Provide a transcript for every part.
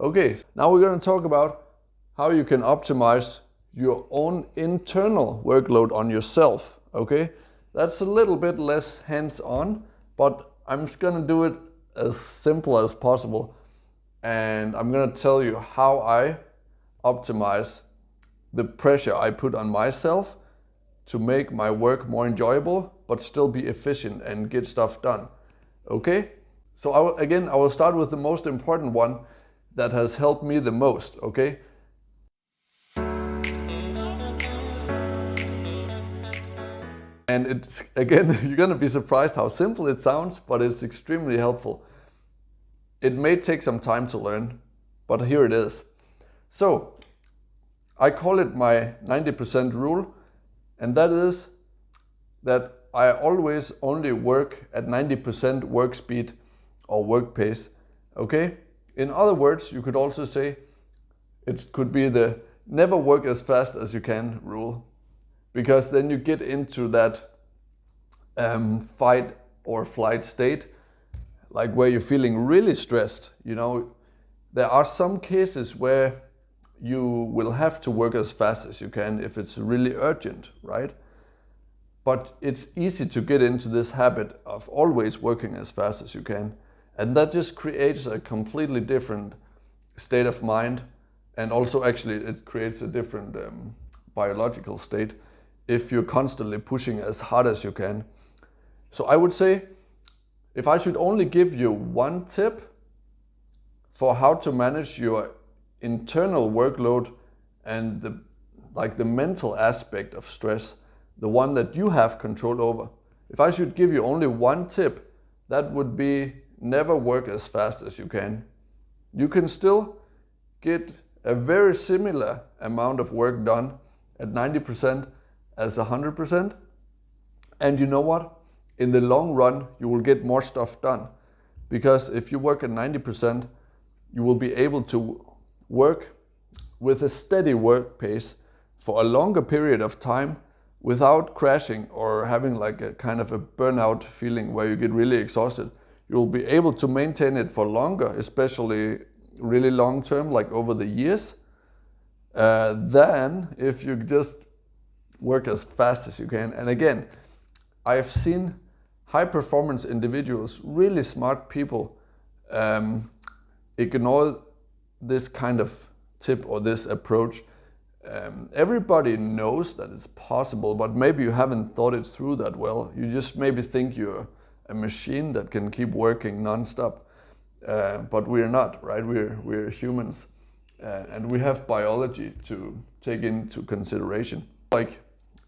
Okay, now we're going to talk about how you can optimize your own internal workload on yourself. Okay, that's a little bit less hands-on, but I'm just going to do it as simple as possible. And I'm going to tell you how I optimize the pressure I put on myself to make my work more enjoyable, but still be efficient and get stuff done. Okay? So I will start with the most important one that has helped me the most, okay? And it's, again, you're gonna be surprised how simple it sounds, but it's extremely helpful. It may take some time to learn, but here it is. So, I call it my 90% rule, and that is that I always only work at 90% work speed or work pace, okay? In other words, you could also say it could be the never work as fast as you can rule, because then you get into that fight or flight state, like where you're feeling really stressed. You know, there are some cases where you will have to work as fast as you can if it's really urgent, right? But it's easy to get into this habit of always working as fast as you can. And that just creates a completely different state of mind. And also actually it creates a different biological state if you're constantly pushing as hard as you can. So I would say, if I should only give you one tip for how to manage your internal workload and the mental aspect of stress, the one that you have control over. If I should give you only one tip, that would be never work as fast as you can. You can still get a very similar amount of work done at 90% as 100%. And you know what? In the long run, you will get more stuff done. Because if you work at 90%, you will be able to work with a steady work pace for a longer period of time without crashing or having like a kind of a burnout feeling where you get really exhausted. You'll be able to maintain it for longer, especially really long term, like over the years, than if you just work as fast as you can. And again, I've seen high performance individuals, really smart people, ignore this kind of tip or this approach. Everybody knows that it's possible, but maybe you haven't thought it through that well. You just maybe think you're a machine that can keep working non-stop. But we're not, right? We're humans, and we have biology to take into consideration. Like,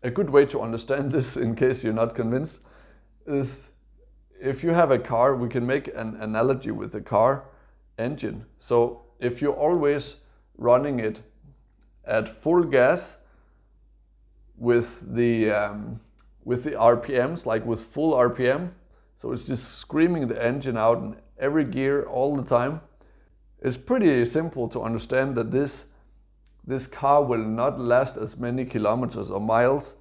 a good way to understand this, in case you're not convinced, is if you have a car, we can make an analogy with a car engine. So if you're always running it at full gas with the RPMs, like with full RPM, so it's just screaming the engine out in every gear all the time, it's pretty simple to understand that this car will not last as many kilometers or miles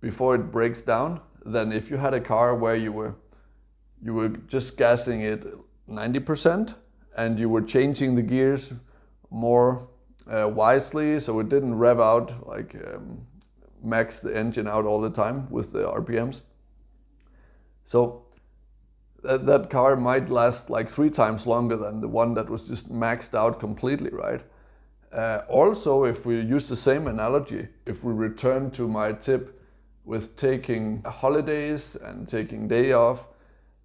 before it breaks down than if you had a car where you were just gassing it 90% and you were changing the gears more wisely, so it didn't rev out, like max the engine out all the time with the RPMs. So that car might last like 3 times longer than the one that was just maxed out completely, right? Also, if we use the same analogy, if we return to my tip with taking holidays and taking day off,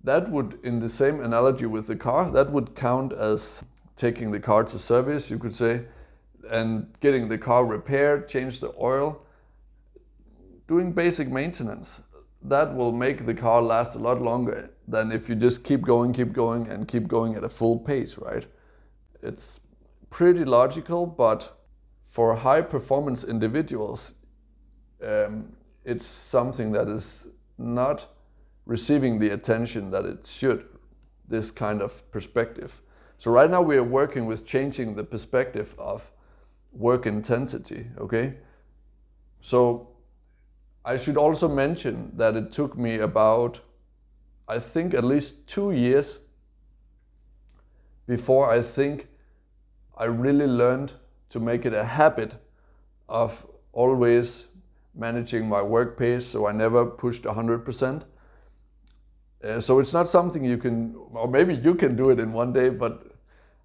that would, in the same analogy with the car, that would count as taking the car to service, you could say, and getting the car repaired, change the oil, doing basic maintenance. That will make the car last a lot longer than if you just keep going at a full pace, right? It's pretty logical, but for high performance individuals, it's something that is not receiving the attention that it should, this kind of perspective. So right now we are working with changing the perspective of work intensity, okay? So I should also mention that it took me about, I think, at least 2 years before I think I really learned to make it a habit of always managing my work pace, so I never pushed 100%. So it's not something you can, or maybe you can do it in one day, but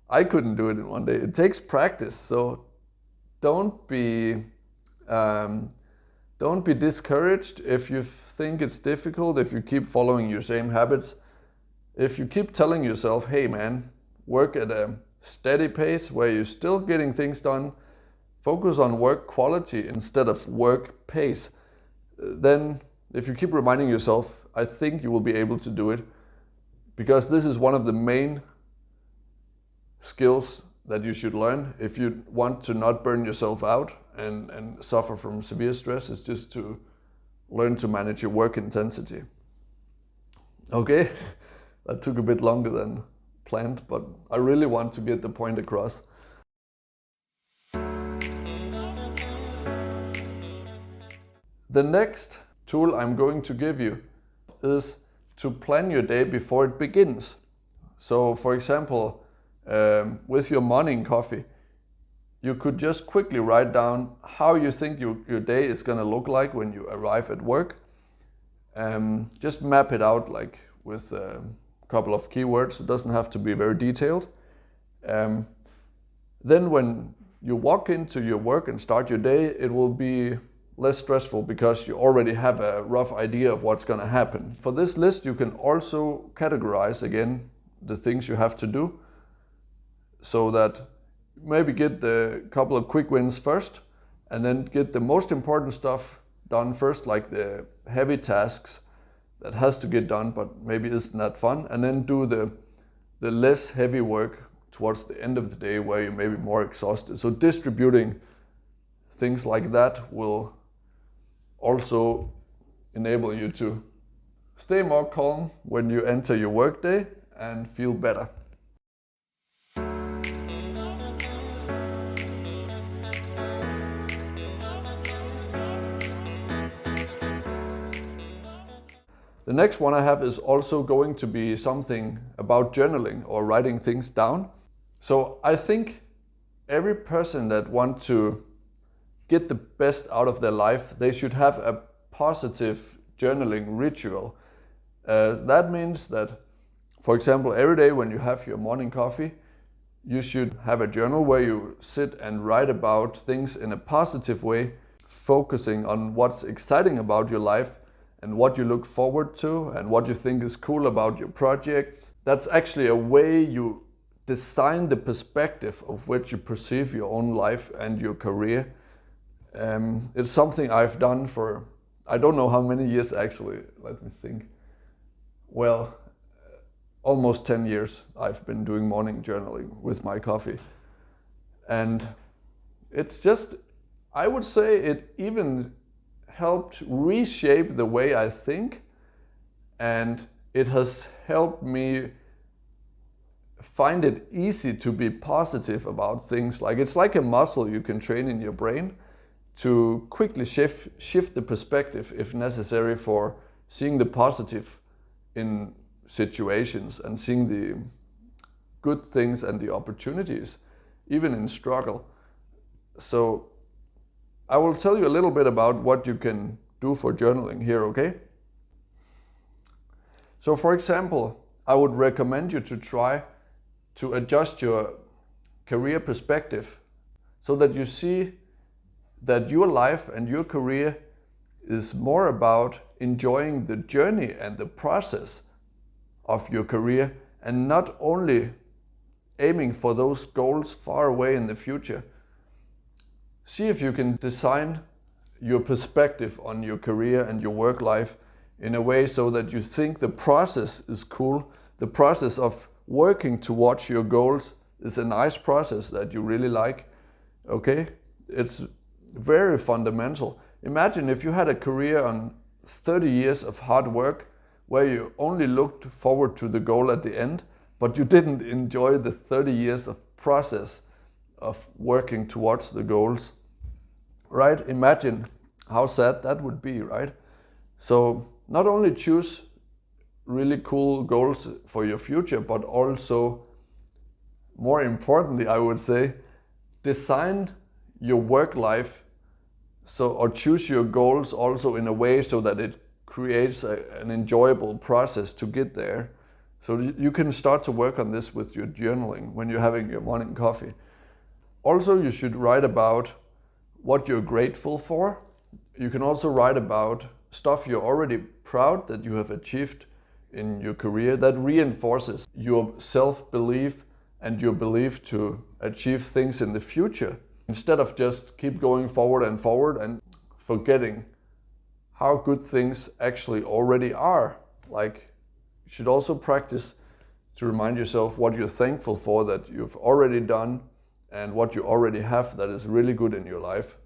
I couldn't do it in one day. It takes practice, so don't be discouraged if you think it's difficult, if you keep following your same habits. If you keep telling yourself, hey man, work at a steady pace where you're still getting things done, focus on work quality instead of work pace, then if you keep reminding yourself, I think you will be able to do it, because this is one of the main skills that you should learn if you want to not burn yourself out and suffer from severe stress, is just to learn to manage your work intensity. Okay, that took a bit longer than planned, but I really want to get the point across. The next tool I'm going to give you is to plan your day before it begins. So for example, with your morning coffee, you could just quickly write down how you think your day is going to look like when you arrive at work. Just map it out like with a couple of keywords. It doesn't have to be very detailed. Then when you walk into your work and start your day, it will be less stressful because you already have a rough idea of what's going to happen. For this list, you can also categorize again the things you have to do, so that maybe get the couple of quick wins first, and then get the most important stuff done first, like the heavy tasks that has to get done but maybe isn't that fun, and then do the less heavy work towards the end of the day where you're maybe more exhausted. So distributing things like that will also enable you to stay more calm when you enter your workday and feel better. The next one I have is also going to be something about journaling or writing things down. So I think every person that wants to get the best out of their life, they should have a positive journaling ritual. That means that, for example, every day when you have your morning coffee, you should have a journal where you sit and write about things in a positive way, focusing on what's exciting about your life and what you look forward to and what you think is cool about your projects. That's actually a way you design the perspective of which you perceive your own life and your career. It's something I've done for, I don't know how many years actually, let me think. Well, almost 10 years I've been doing morning journaling with my coffee. And it's just, I would say it even helped reshape the way I think, and it has helped me find it easy to be positive about things. Like it's like a muscle you can train in your brain to quickly shift the perspective if necessary for seeing the positive in situations and seeing the good things and the opportunities, even in struggle. So I will tell you a little bit about what you can do for journaling here, okay? So for example, I would recommend you to try to adjust your career perspective so that you see that your life and your career is more about enjoying the journey and the process of your career, and not only aiming for those goals far away in the future. See if you can design your perspective on your career and your work life in a way so that you think the process is cool. The process of working towards your goals is a nice process that you really like. Okay? It's very fundamental. Imagine if you had a career on 30 years of hard work where you only looked forward to the goal at the end, but you didn't enjoy the 30 years of process of working towards the goals. Right? Imagine how sad that would be, right? So not only choose really cool goals for your future, but also more importantly, I would say, design your work life or choose your goals also in a way so that it creates an enjoyable process to get there. So you can start to work on this with your journaling when you're having your morning coffee. Also, you should write about what you're grateful for. You can also write about stuff you're already proud that you have achieved in your career. That reinforces your self-belief and your belief to achieve things in the future, instead of just keep going forward and forgetting how good things actually already are. Like, you should also practice to remind yourself what you're thankful for that you've already done and what you already have that is really good in your life.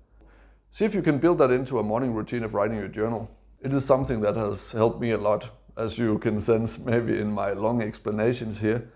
See if you can build that into a morning routine of writing your journal. It is something that has helped me a lot, as you can sense maybe in my long explanations here.